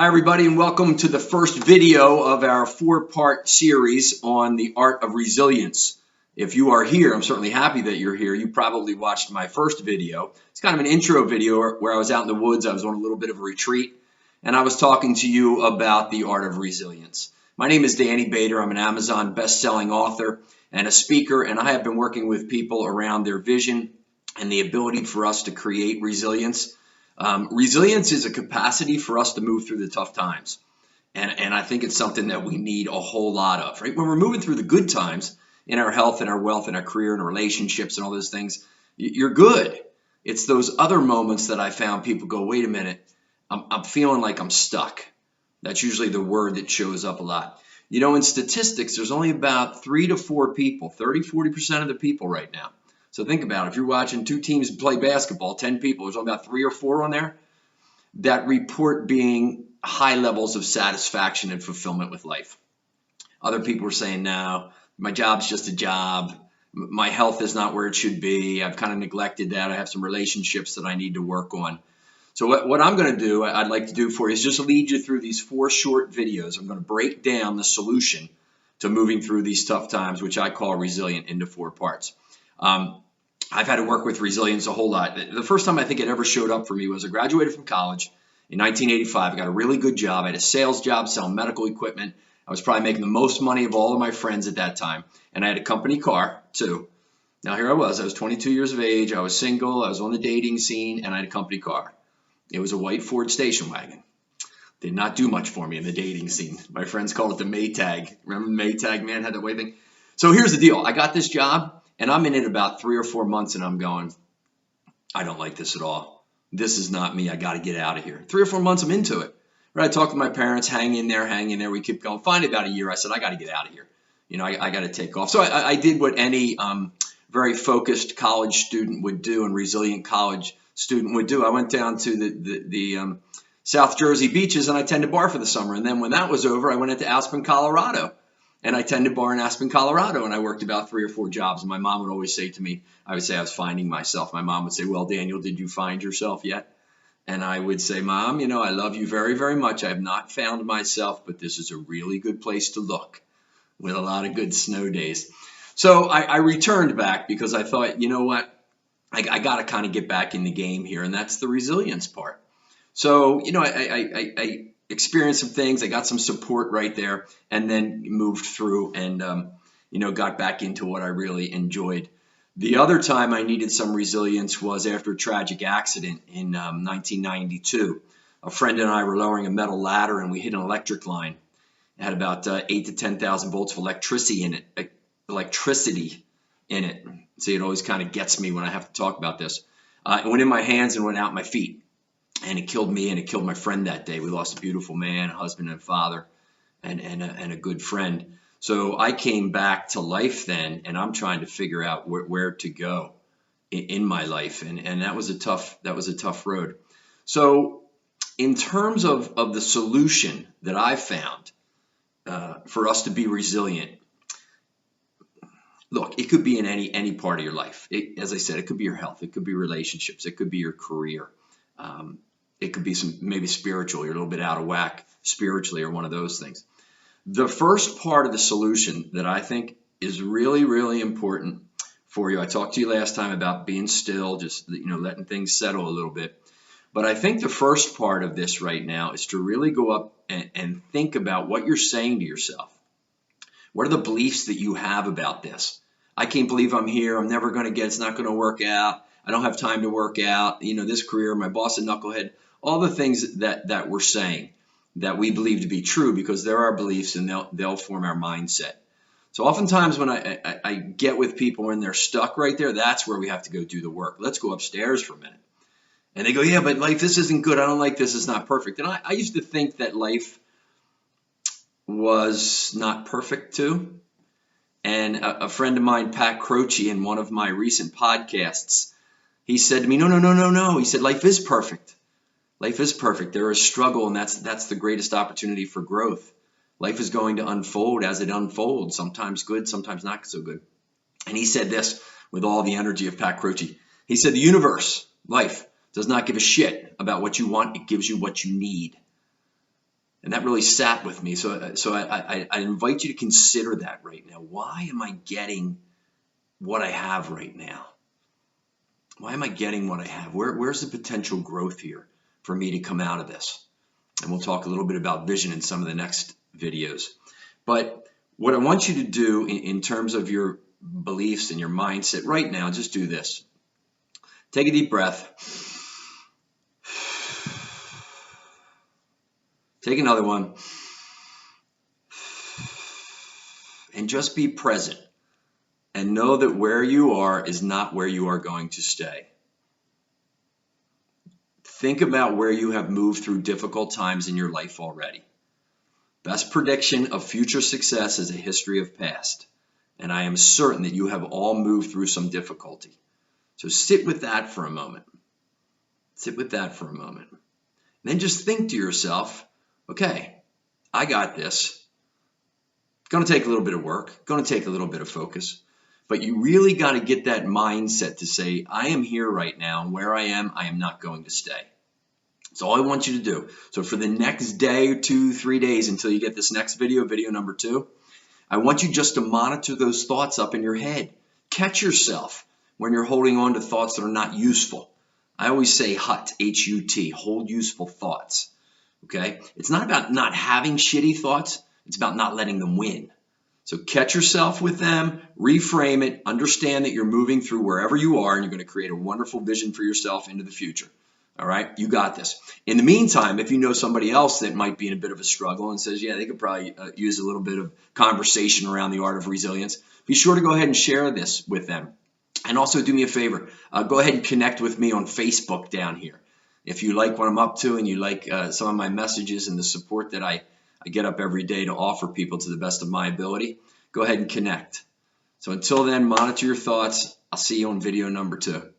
Hi, everybody, and welcome to the first video of our four-part series on the art of resilience. If you are here, I'm certainly happy that you're here. You probably watched my first video. It's kind of an intro video where I was out in the woods. I was on a little bit of a retreat, and I was talking to you about the art of resilience. My name is Danny Bader. I'm an Amazon best-selling author and a speaker, and I have been working with people around their vision and the ability for us to create resilience. Resilience is a capacity for us to move through the tough times. And I think it's something that we need a whole lot of, right? When we're moving through the good times in our health and our wealth and our career and our relationships and all those things, you're good. It's those other moments that I found people go, wait a minute, I'm feeling like I'm stuck. That's usually the word that shows up a lot. You know, in statistics, there's only about 3 to 4 people, 30–40% of the people right now. So think about it. If you're watching two teams play basketball, 10 people, there's only about 3 or 4 on there that report being high levels of satisfaction and fulfillment with life. Other people are saying, no, my job's just a job. My health is not where it should be. I've kind of neglected that. I have some relationships that I need to work on. So what I'm going to do, I'd like to do for you is just lead you through these 4 short videos. I'm going to break down the solution to moving through these tough times, which I call resilient, into 4 parts. I've had to work with resilience a whole lot. The first time I think it ever showed up for me was I graduated from college in 1985. I got a really good job. I had a sales job selling medical equipment. I was probably making the most money of all of my friends at that time. And I had a company car too. Now here I was 22 years of age. I was single. I was on the dating scene, and I had a company car. It was a white Ford station wagon. Did not do much for me in the dating scene. My friends called it the Maytag. Remember the Maytag, man, had that white thing? So here's the deal. I got this job. And I'm in it about 3 or 4 months, and I'm going, I don't like this at all. This is not me. I got to get out of here. 3 or 4 months, I'm into it. Right? I talked to my parents, hang in there. We keep going. Finally, about a year, I said, I got to get out of here. You know, I got to take off. So I did what any very focused college student would do, and resilient college student would do. I went down to the South Jersey beaches, and I tended bar for the summer. And then when that was over, I went into Aspen, Colorado. And I tended bar in Aspen, Colorado, and I worked about 3 or 4 jobs. And my mom would always say to me, I would say I was finding myself. My mom would say, well, Daniel, did you find yourself yet? And I would say, Mom, you know, I love you very, very much. I have not found myself, but this is a really good place to look with a lot of good snow days. So I returned back because I thought, you know what, I got to kind of get back in the game here. And that's the resilience part. So, you know, I experienced some things. I got some support right there, and then moved through and, you know, got back into what I really enjoyed. The other time I needed some resilience was after a tragic accident in 1992. A friend and I were lowering a metal ladder, and we hit an electric line. It had about 8 to 10,000 volts of electricity in it. See, it always kind of gets me when I have to talk about this. It went in my hands and went out my feet. And it killed me, and it killed my friend that day. We lost a beautiful man, a husband and father, and a good friend. So I came back to life then, and I'm trying to figure out where to go in my life, and that was a tough road. So in terms of the solution that I found for us to be resilient, look, it could be in any part of your life. As I said, it could be your health, it could be relationships, it could be your career. It could be maybe spiritual. You're a little bit out of whack spiritually, or one of those things. The first part of the solution that I think is really, really important for you. I talked to you last time about being still, just, you know, letting things settle a little bit. But I think the first part of this right now is to really go up and think about what you're saying to yourself. What are the beliefs that you have about this? I can't believe I'm here. I'm never going to get. It's not going to work out. I don't have time to work out. You know, this career, my boss a knucklehead. All the things that we're saying that we believe to be true, because they're our beliefs, and they'll form our mindset. So oftentimes when I get with people when they're stuck right there, that's where we have to go do the work. Let's go upstairs for a minute. And they go, yeah, but life, this isn't good. I don't like this. It's not perfect. And I used to think that life was not perfect too. And a friend of mine, Pat Croce, in one of my recent podcasts, he said to me, no. He said, life is perfect. Life is perfect. There is struggle, and that's the greatest opportunity for growth. Life is going to unfold as it unfolds, sometimes good, sometimes not so good. And he said this with all the energy of Pat Croce. He said, the universe, life, does not give a shit about what you want. It gives you what you need. And that really sat with me. So I invite you to consider that right now. Why am I getting what I have right now? Why am I getting what I have? Where's the potential growth here for me to come out of this? And we'll talk a little bit about vision in some of the next videos. But what I want you to do in terms of your beliefs and your mindset right now, just do this. Take a deep breath. Take another one. And just be present. And know that where you are is not where you are going to stay. Think about where you have moved through difficult times in your life already. Best prediction of future success is a history of past. And I am certain that you have all moved through some difficulty. So sit with that for a moment. Sit with that for a moment. And then just think to yourself, okay, I got this. It's going to take a little bit of work, going to take a little bit of focus. But you really got to get that mindset to say, I am here right now, and where I am not going to stay. That's all I want you to do. So for the next day, 2, 3 days until you get this next video, video number 2, I want you just to monitor those thoughts up in your head. Catch yourself when you're holding on to thoughts that are not useful. I always say HUT, H-U-T, hold useful thoughts. Okay? It's not about not having shitty thoughts. It's about not letting them win. So catch yourself with them, reframe it, understand that you're moving through wherever you are, and you're going to create a wonderful vision for yourself into the future. All right, you got this. In the meantime, if you know somebody else that might be in a bit of a struggle and says, yeah, they could probably use a little bit of conversation around the art of resilience, be sure to go ahead and share this with them. And also do me a favor, go ahead and connect with me on Facebook down here. If you like what I'm up to and you like some of my messages and the support that I get up every day to offer people to the best of my ability, go ahead and connect. So until then, monitor your thoughts. I'll see you on video number 2.